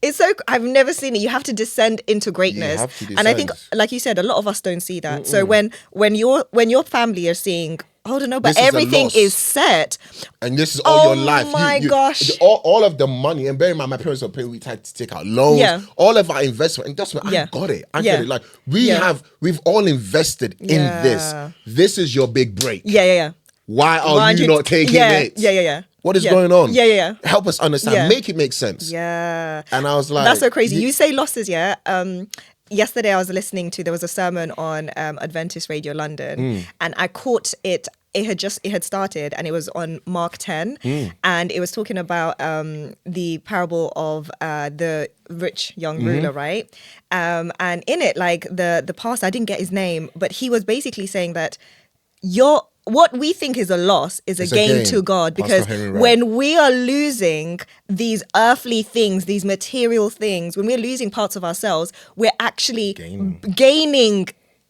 it's so. I've never seen it. You have to descend into greatness. And I think, like you said, a lot of us don't see that. So when your family are seeing, hold on, no, but everything is set. And this is all your life. Oh my gosh. All of the money, and bear in mind, my parents were paying, we had to take out loans. Yeah. All of our investment, and that's what I got it. I get it. Like, we've all invested in this. This is your big break. Yeah. Why are you not taking it? Yeah. What is going on? Yeah. Help us understand. Make it make sense. Yeah. And I was like, that's so crazy. You say losses, yeah? Yesterday I was listening to, there was a sermon on Adventist Radio London, and I caught it. It had started, and it was on Mark 10, and it was talking about the parable of the rich young ruler, right? And in it, like the pastor, I didn't get his name, but he was basically saying that what we think is a loss is a gain to God, because when we are losing these earthly things, these material things, when we're losing parts of ourselves, we're actually gaining.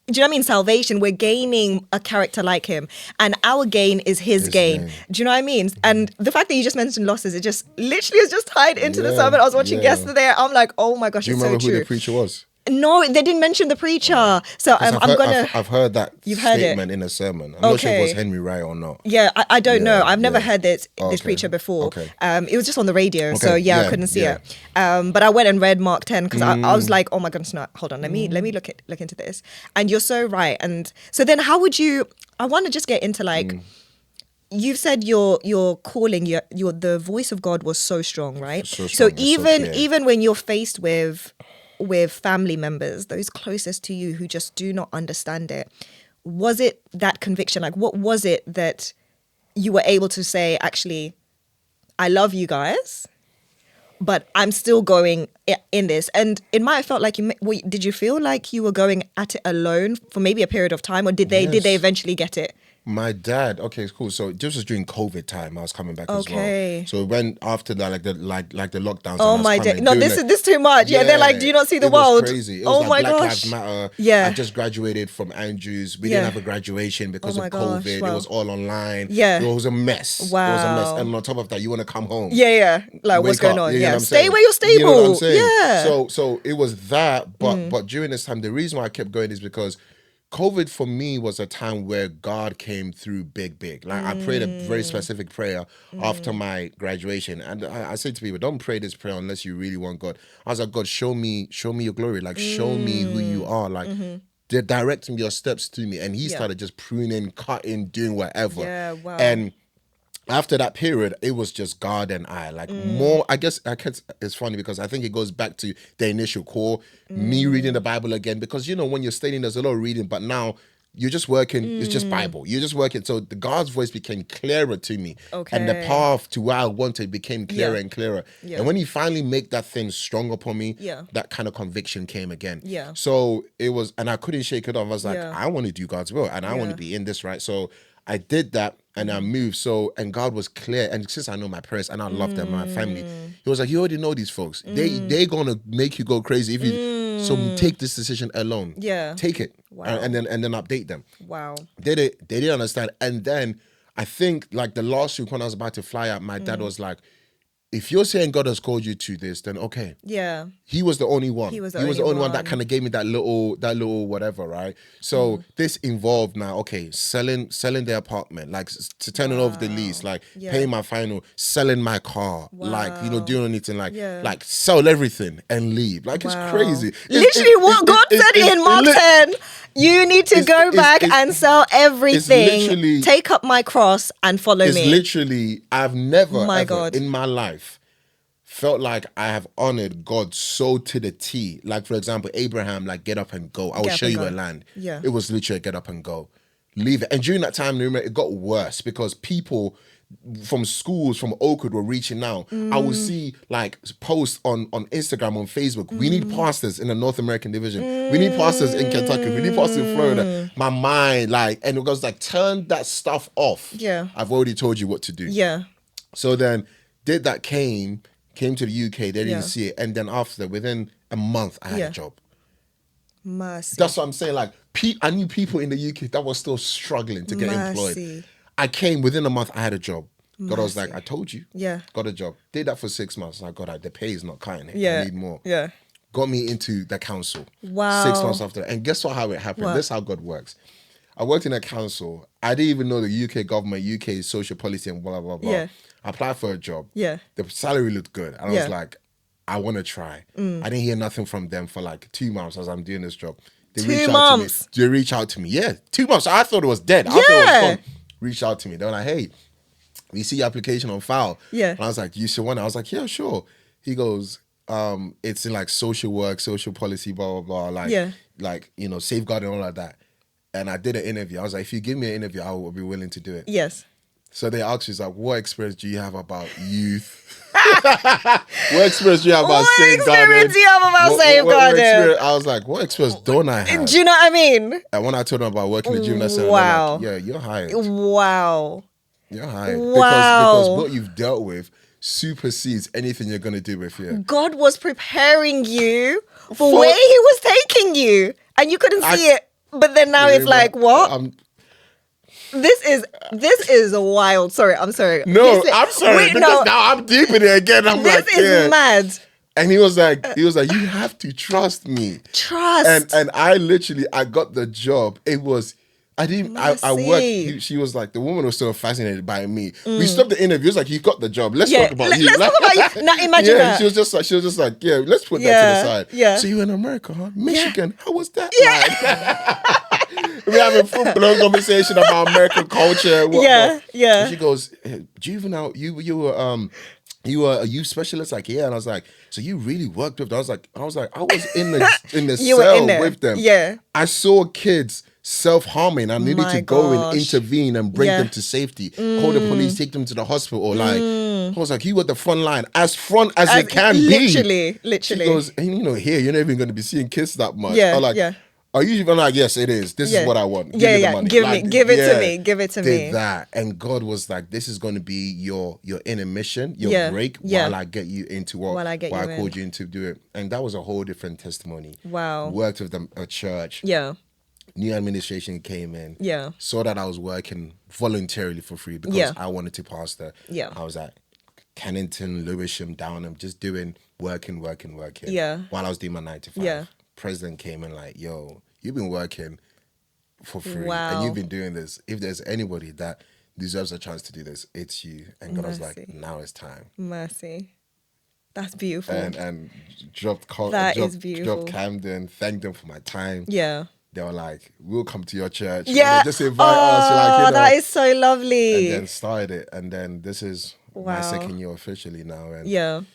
Do you know what I mean? Salvation. We're gaining a character like him, and our gain is his gain. Do you know what I mean? And the fact that you just mentioned losses, it just literally is just tied into the sermon I was watching yesterday. I'm like, oh my gosh, do you remember who the preacher was? No, they didn't mention the preacher. So I've heard that statement in a sermon. I'm not sure if it was Henry Wright or not. Yeah, I don't know. I've never heard this preacher before. Okay. It was just on the radio, so I couldn't see it. But I went and read Mark 10 because I was like, oh my goodness, no, hold on, let me look into this. And you're so right. And so then, how would you? I want to just get into like. You've said your calling, the voice of God was so strong, right? So even when you're faced with family members, those closest to you who just do not understand it, was it that conviction? Like, what was it that you were able to say, actually, I love you guys, but I'm still going in this? And it might have felt like did you feel like you were going at it alone for maybe a period of time, or did they eventually get it? My dad, okay, cool. So this was during COVID time. I was coming back as well. So when after that, like the lockdowns. Oh my day! No, this is too much. Yeah, they're like, do you not see the world? It was crazy. It was like Black Lives Matter. Yeah, I just graduated from Andrews. We didn't have a graduation because of COVID. Wow. It was all online. Yeah, it was a mess. Wow, it was a mess. And on top of that, you want to come home. Yeah. Like, what's going on? Yeah, stay where you're stable. You know what I'm saying? Yeah. So it was that, but during this time, the reason why I kept going is because COVID for me was a time where God came through big. Like, I prayed a very specific prayer after my graduation. And I say to people, don't pray this prayer unless you really want God. I was like, God, show me your glory. Like, show me who you are. Like, they're directing your steps to me. And he started just pruning, cutting, doing whatever. Yeah, wow. And after that period, it was just God and I. Like, more, I guess it's funny because I think it goes back to the initial call, me reading the Bible again, because, you know, when you're studying, there's a lot of reading, but now you're just working, it's just Bible. You're just working. So the God's voice became clearer to me. Okay. And the path to where I wanted became clearer and clearer. Yeah. And when he finally made that thing strong upon me, that kind of conviction came again. Yeah. So it was, and I couldn't shake it off. I was like, I want to do God's will and I want to be in this, right? So I did that and I moved. So, and God was clear. And since I know my parents and I love them, my family, he was like, you already know these folks. They're going to make you go crazy if you, so take this decision alone. Yeah. Take it. Wow. And then update them. Wow. They didn't understand. And then I think like the last week when I was about to fly out, my dad was like, if you're saying God has called you to this, then okay. Yeah. He was the only one. He was the only one that kind of gave me that little whatever, right? So this involved now, okay, selling the apartment, like to turning over the lease, like paying my final, selling my car, like, you know, doing anything, like sell everything and leave. Like, it's crazy. Literally what God said in Mark 10. You need to go back and sell everything. Take up my cross and follow me. It's literally, I've never ever in my life felt like I have honored God so to the T. Like, for example, Abraham, like, get up and go. I will show you a land. Yeah. It was literally a get up and go. Leave it. And during that time, it got worse because people from schools from Oakwood were reaching out. I would see like posts on Instagram, on Facebook. We need pastors in the North American division. We need pastors in Kentucky. We need pastors in Florida. My mind, like, and it was like, turn that stuff off. Yeah. I've already told you what to do. Yeah. So then came to the UK. They didn't see it. And then after, within a month, I had a job. Mercy. That's what I'm saying. Like, I knew people in the UK that were still struggling to get employed. I came within a month, I had a job. God was like, I told you. Yeah. Got a job. Did that for 6 months. Like, God, the pay is not cutting it. I need more. Yeah. Got me into the council. Wow. 6 months after that. And guess what? How it happened. This is how God works. I worked in a council. I didn't even know the UK government, UK social policy and blah, blah, blah. Yeah. I applied for a job. Yeah. The salary looked good. And I was like, I want to try. I didn't hear nothing from them for like 2 months as I'm doing this job. They reached out to me. They reached out to me. Yeah, 2 months. I thought it was dead. I thought it was gone. Reached out to me. They were like, hey, we see your application on file. Yeah. And I was like, you should want it. I was like, yeah, sure. He goes, it's in like social work, social policy, blah, blah, blah. Like, you know, safeguarding and all like that. And I did an interview. I was like, if you give me an interview, I will be willing to do it. Yes. So they asked me, like, what experience do you have about youth? What experience do you have about safeguarding? What experience do you have about safeguarding? I was like, what experience don't I have? Do you know what I mean? And when I told them about working in the gym, I said, like, yeah, you're hired. Wow. You're hired. Because what you've dealt with supersedes anything you're going to do with you. God was preparing you for where he was taking you. And you couldn't see it. But then now it's like, what? This is wild. Sorry, I'm sorry. No, I'm sorry. Because now I'm deep in it again. I'm like, this is mad. And he was like, you have to trust me. Trust. And I got the job. It was, I worked. She was like, the woman was so fascinated by me. We stopped the interview. It was like, you got the job. Let's talk about you. Let's talk about you. Now imagine that. She was just like, yeah, let's put that to the side. Yeah. So you're in America, huh? Michigan. How was that? Yeah. We're having full-blown conversation about American culture. Yeah. And she goes, hey, Juvenile, you were a youth specialist? Like, yeah. And I was like, so you really worked with them? I was like, I was in the cell with them. Yeah. I saw kids self-harming. I needed to go and intervene and bring them to safety. Call the police, take them to the hospital. Like, I was like, you were the front line, as front as it can be. Literally. She goes, and here, you're not even going to be seeing kids that much. Yeah, I'm like, are you even like, yes, it is. This is what I want. Give me the money. Give it to me. Did that. And God was like, this is going to be your intermission, your break, while I get you into what I called you in to do it. And that was a whole different testimony. Wow. Worked with them at church. Yeah. New administration came in. Yeah. Saw that I was working voluntarily for free because I wanted to pastor. Yeah. I was at Kennington, Lewisham, Downham, just doing working. Yeah. While I was doing my 9 to 5. Yeah. President came in like, yo, you've been working for free and you've been doing this. If there's anybody that deserves a chance to do this, it's you. And God was like, now it's time. Mercy. That's beautiful. And dropped Camden, thanked them for my time. Yeah. They were like, we'll come to your church. Yeah. Just invite us. Like, that is so lovely. And then started it. And then this is my second year officially now. And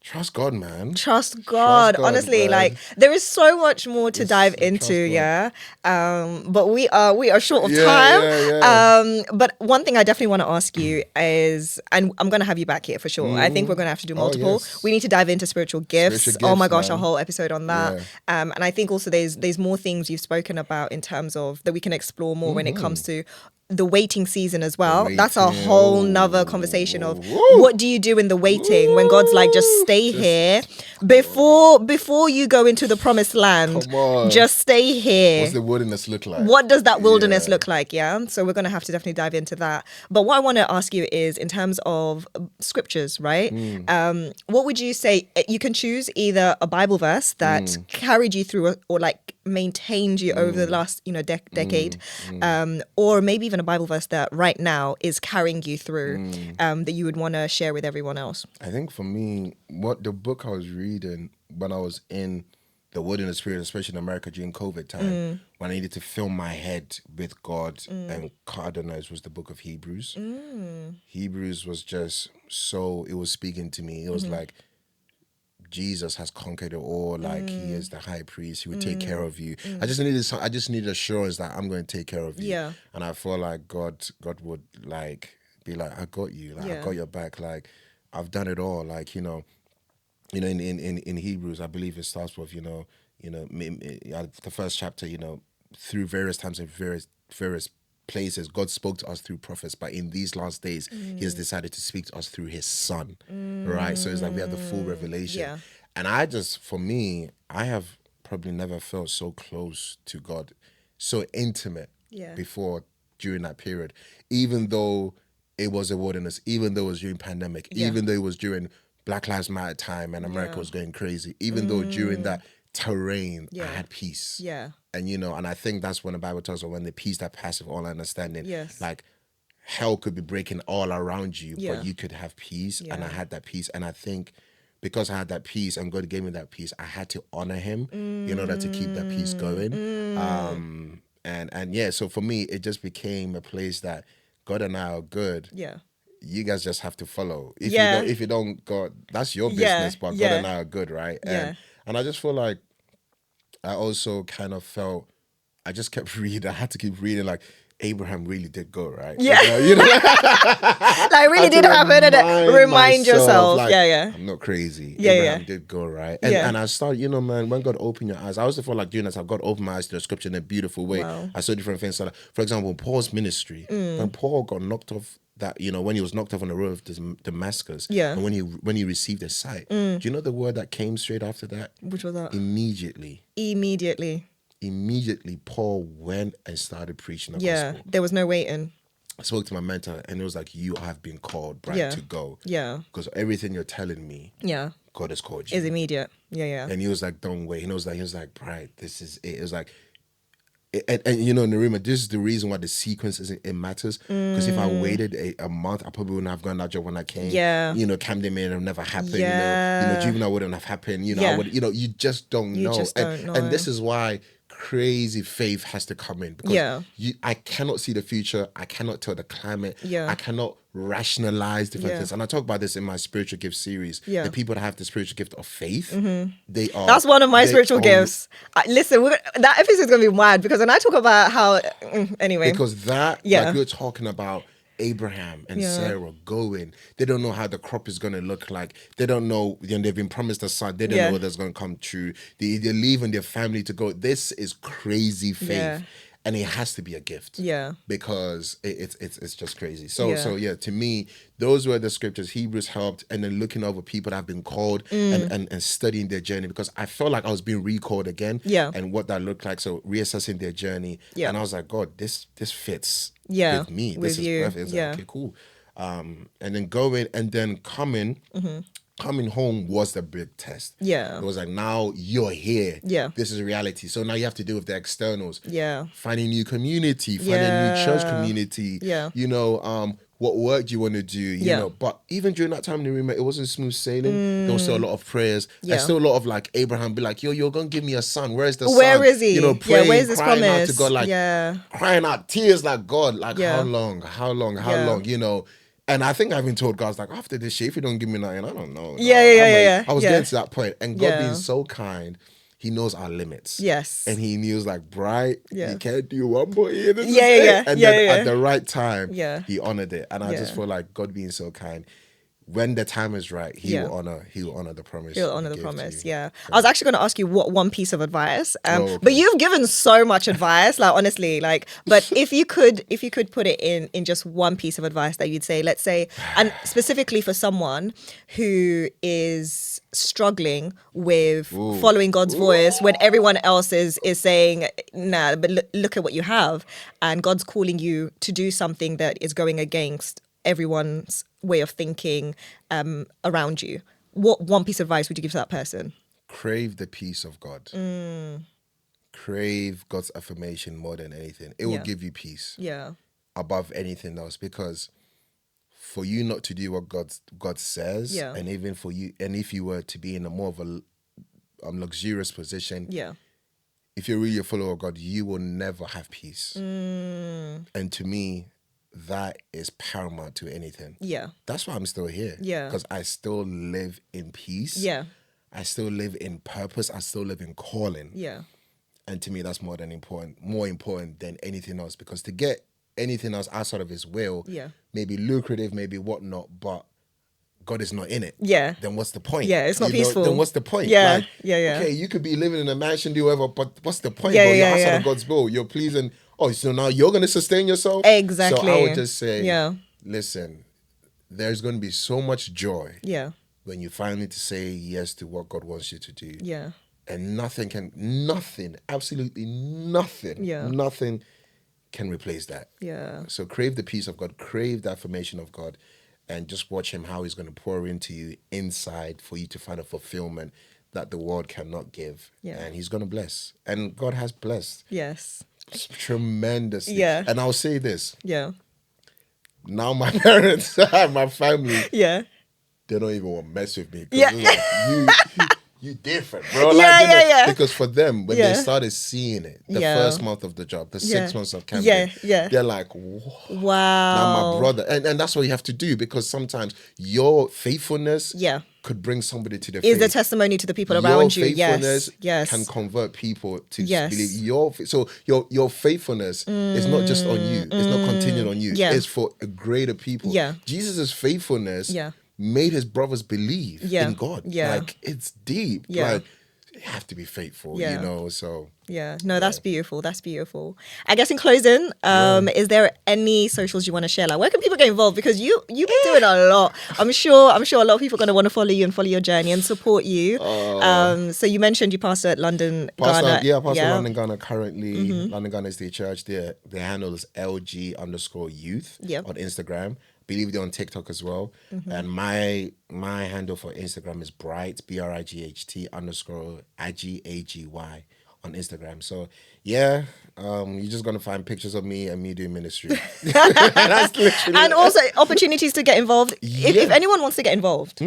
trust God, man. Trust God. Honestly, man. Like there is so much more to dive into, but we are short of time. But one thing I definitely want to ask you is, and I'm going to have you back here for sure. I think we're going to have to do multiple. Yes. We need to dive into spiritual gifts. Oh my gosh, man. A whole episode on that. Yeah. And I think also there's more things you've spoken about in terms of that we can explore more when it comes to the waiting season as well. That's a whole nother conversation of what do you do in the waiting when God's like, just stay here before you go into the promised land. Just stay here. What's the wilderness look like? What does that wilderness look like? Yeah. So we're going to have to definitely dive into that. But what I want to ask you is in terms of scriptures, right? What would you say? You can choose either a Bible verse that carried you through or like maintained you over the last decade, or maybe even a Bible verse that right now is carrying you through, that you would want to share with everyone else. I think for me, what the book I was reading when I was in the wilderness period, especially in America during COVID time, when I needed to fill my head with God, and I don't know, it was the book of Hebrews. Hebrews was just so, it was speaking to me. It was like, Jesus has conquered it all. Like he is the high priest. He would take care of you. I just needed assurance that I'm going to take care of you. Yeah. And I feel like God would like be like, I got you. Like I got your back. Like I've done it all. Like in Hebrews, I believe it starts with the first chapter. Through various times and various places, God spoke to us through prophets, but in these last days, he has decided to speak to us through his son, right? So it's like we have the full revelation. Yeah. And I have probably never felt so close to God, so intimate before during that period, even though it was a wilderness, even though it was during pandemic, even though it was during Black Lives Matter time and America was going crazy, even though during that terrain, I had peace. Yeah. And, and I think that's when the Bible tells us when the peace that passeth all understanding, like hell could be breaking all around you, but you could have peace. And I had that peace. And I think because I had that peace and God gave me that peace, I had to honor him in order to keep that peace going. So for me, it just became a place that God and I are good. Yeah. You guys just have to follow. If you don't, God, that's your business, but God and I are good, right? And I just feel like I also kind of felt, I just kept reading. I had to keep reading, like, Abraham really did go, right? Yeah. Like, really did happen, and remind yourself. Like, I'm not crazy. Abraham did go, right? And I started, man, when God opened your eyes, I also felt like doing that. God opened my eyes to the scripture in a beautiful way. Wow. I saw different things. So like, for example, Paul's ministry, when Paul got knocked off, that when he was knocked off on the road of Damascus, and when he received his sight, do you know the word that came straight after that? Which was that? Immediately, Paul went and started preaching the gospel. There was no waiting. I spoke to my mentor, and it was like, you have been called, Bright, to go. Yeah, because everything you're telling me, God has called you. Is immediate. Yeah. And he was like, don't wait. And he was like, Bright, this is it. It was like. And Narima, this is the reason why the sequence it matters. Because if I waited a month, I probably wouldn't have gotten that job when I came. Yeah. Camden may have never happened. Juvenile wouldn't have happened. I would. You just don't know. Don't know. And this is why crazy faith has to come in, because I cannot see the future. I cannot tell the climate. I cannot rationalize different things. And I talk about this in my spiritual gift series. The people that have the spiritual gift of faith, they are. That's one of my spiritual gifts. Listen, that episode is going to be mad, because when I talk about how, anyway. Because that, like you're talking about, Abraham and Sarah going, they don't know how the crop is going to look like. They don't know, they've been promised a son. They don't know whether it's going to come true. They're leaving their family to go. This is crazy faith. And it has to be a gift. Yeah. Because it's just crazy. So to me, those were the scriptures. Hebrews helped, and then looking over people that have been called and studying their journey, because I felt like I was being recalled again. Yeah. And what that looked like. So reassessing their journey. Yeah. And I was like, God, this fits with me. This is perfect. It's like, okay, cool. And then going and then coming. Coming home was the big test. Yeah. It was like, now you're here. Yeah. This is reality. So now you have to deal with the externals. Yeah. Finding new community, finding new church community. Yeah. What work do you want to do? You know, but even during that time, it wasn't smooth sailing. There was still a lot of prayers. There's still a lot of like Abraham be like, yo, you're gonna give me a son. Where is the son? Where is he? Praying, where's this crying promise? out to God, like crying out tears, like, God, like how long? And I think I've been told, God's like, after this shit, if you don't give me nothing, I don't know. I was getting to that point. And God being so kind, he knows our limits. Yes. And he knew, like, Bright, you can't do one more year. And then at the right time, he honored it. And I just feel like God being so kind, when the time is right, he will honor the promise. He'll honor the promise. Yeah. I was actually going to ask you what one piece of advice, but you've given so much advice, like, honestly, like, but if you could put it in just one piece of advice that you'd say, let's say, and specifically for someone who is struggling with following God's voice when everyone else is saying, nah, but look at what you have, and God's calling you to do something that is going against everyone's way of thinking around you. What one piece of advice would you give to that person? Crave the peace of God. Crave God's affirmation more than anything. It will give you peace. Yeah. Above anything else, because for you not to do what God says, and even for you, and if you were to be in a more of a luxurious position. Yeah. If you're really a follower of God, you will never have peace. And to me, that is paramount to anything. Yeah. That's why I'm still here. Yeah. Because I still live in peace. Yeah. I still live in purpose. I still live in calling. Yeah. And to me, that's more important than anything else. Because to get anything else outside of his will, may be lucrative, maybe whatnot, but God is not in it. Yeah. Then what's the point? Yeah, it's not peaceful. Then what's the point? Yeah. Like, okay, you could be living in a mansion, do whatever, but what's the point? You're outside of God's will. You're pleasing. Oh, so now you're going to sustain yourself? Exactly. So I would just say, listen, there's going to be so much joy when you finally to say yes to what God wants you to do. Yeah. And absolutely nothing can replace that. Yeah. So crave the peace of God, crave the affirmation of God, and just watch him how he's going to pour into you inside for you to find a fulfillment that the world cannot give. Yeah. And he's going to bless. And God has blessed. Yes. Tremendously. Yeah. And I'll say this. Yeah. Now my parents, my family, they don't even want to mess with me. Yeah. Like, you different, bro. Like, because for them, when they started seeing it, the first month of the job, the 6 months of camping, they're like, wow. Now my brother, and that's what you have to do, because sometimes your faithfulness could bring somebody to the faith. Is the testimony to the people around you. Faithfulness can convert people to believe. Your faithfulness is not just on you. It's not contingent on you. It's for a greater people. Jesus' faithfulness made his brothers believe in God. Like, it's deep. Like, you have to be faithful, you know, so. No, that's beautiful. That's beautiful. I guess in closing, is there any socials you want to share? Like, where can people get involved? Because you've been doing a lot. I'm sure a lot of people are going to want to follow you and follow your journey and support you. So you mentioned you pastor at London, Ghana. Yeah, pastor at London, Ghana currently. London, Ghana is the church. Their handle is LG_youth on Instagram. Believe it on TikTok as well. And my handle for Instagram is Bright, BRIGHT _AGAGY on Instagram. So you're just gonna find pictures of me and me doing ministry. And also opportunities to get involved. If anyone wants to get involved,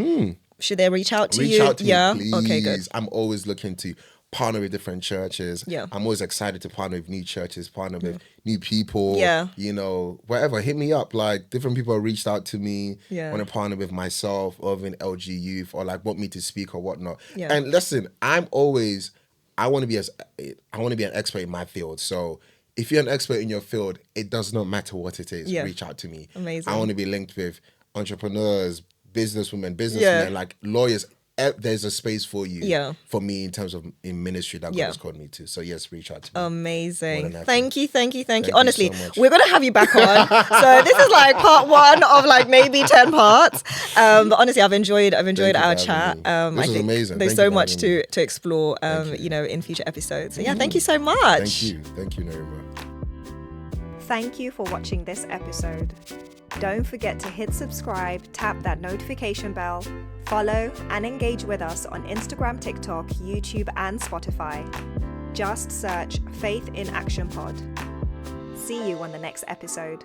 should they reach out to you? Reach out to me, please. Okay, good. I'm always looking to partner with different churches. I'm always excited to partner with new churches, partner with new people. You know, wherever, hit me up. Like, different people have reached out to me, want to partner with myself or even LG Youth, or like want me to speak or whatnot. And listen, I want to be an expert in my field. So if you're an expert in your field, it does not matter what it is. Reach out to me. Amazing. I want to be linked with entrepreneurs, businessmen, like lawyers. There's a space for you, for me, in terms of in ministry that God has called me to. So yes, reach out to me. Amazing. Thank you. Honestly, so we're going to have you back on. So this is like part 1 of like maybe 10 parts. But honestly, I've enjoyed our chat. This was amazing. There's so much to explore, you know, in future episodes. So thank you so much. Thank you, Narima. Thank you for watching this episode. Don't forget to hit subscribe, tap that notification bell, follow and engage with us on Instagram, TikTok, YouTube and Spotify. Just search Faith in Action Pod. See you on the next episode.